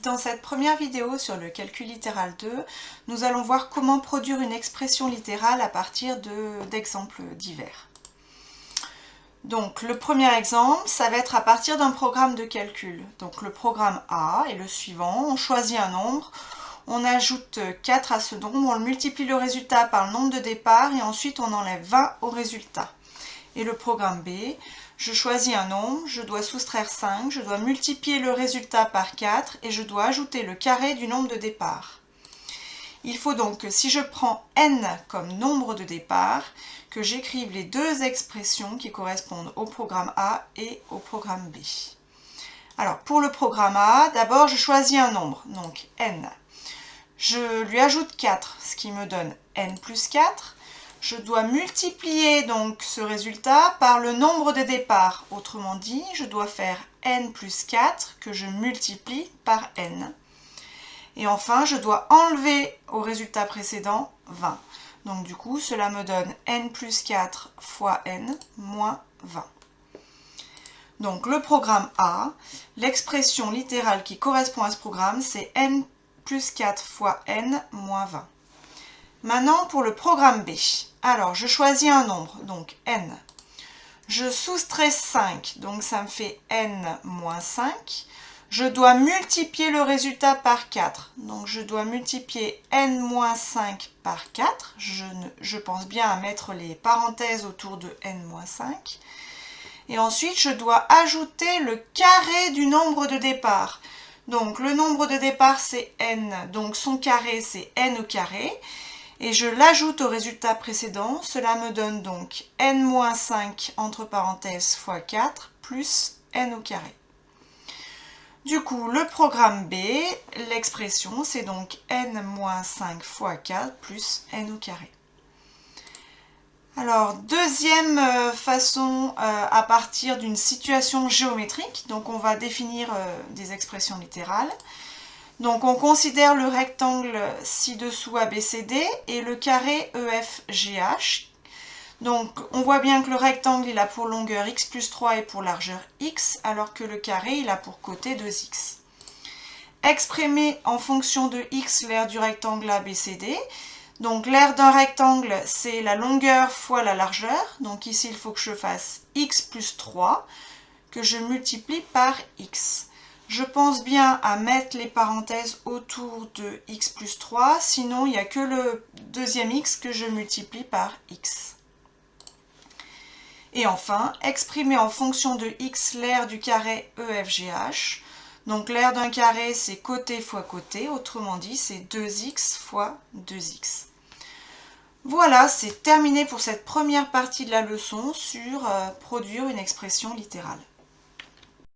Dans cette première vidéo sur le calcul littéral 2, nous allons voir comment produire une expression littérale à partir d'exemples divers. Donc le premier exemple, ça va être à partir d'un programme de calcul. Donc le programme A est le suivant, on choisit un nombre, on ajoute 4 à ce nombre, on multiplie le résultat par le nombre de départ et ensuite on enlève 20 au résultat. Et le programme B, je choisis un nombre, je dois soustraire 5, je dois multiplier le résultat par 4 et je dois ajouter le carré du nombre de départ. Il faut donc que si je prends n comme nombre de départ, que j'écrive les deux expressions qui correspondent au programme A et au programme B. Alors pour le programme A, d'abord je choisis un nombre, donc n. Je lui ajoute 4, ce qui me donne n plus 4. Je dois multiplier donc ce résultat par le nombre de départ. Autrement dit, je dois faire n plus 4 que je multiplie par n. Et enfin, je dois enlever au résultat précédent 20. Donc du coup, cela me donne n plus 4 fois n moins 20. Donc le programme A, l'expression littérale qui correspond à ce programme, c'est n plus 4 fois n moins 20. Maintenant pour le programme B. Alors je choisis un nombre, donc n. Je soustrais 5, donc ça me fait n moins 5. Je dois multiplier le résultat par 4. Donc je dois multiplier n moins 5 par 4. Je pense bien à mettre les parenthèses autour de n moins 5. Et ensuite je dois ajouter le carré du nombre de départ. Donc le nombre de départ c'est n, donc son carré c'est n au carré. Et je l'ajoute au résultat précédent, cela me donne donc n-5 entre parenthèses fois 4 plus n au carré. Du coup, le programme B, l'expression, c'est donc n-5 fois 4 plus n au carré. Alors, deuxième façon à partir d'une situation géométrique, donc on va définir des expressions littérales. Donc on considère le rectangle ci-dessous ABCD et le carré EFGH. Donc on voit bien que le rectangle il a pour longueur x plus 3 et pour largeur x, alors que le carré il a pour côté 2x. Exprimer en fonction de x l'aire du rectangle ABCD. Donc l'aire d'un rectangle c'est la longueur fois la largeur. Donc ici il faut que je fasse x plus 3 que je multiplie par x. Je pense bien à mettre les parenthèses autour de x plus 3, sinon il n'y a que le deuxième x que je multiplie par x. Et enfin, exprimer en fonction de x l'aire du carré EFGH. Donc l'aire d'un carré c'est côté fois côté, autrement dit c'est 2x fois 2x. Voilà, c'est terminé pour cette première partie de la leçon sur produire une expression littérale.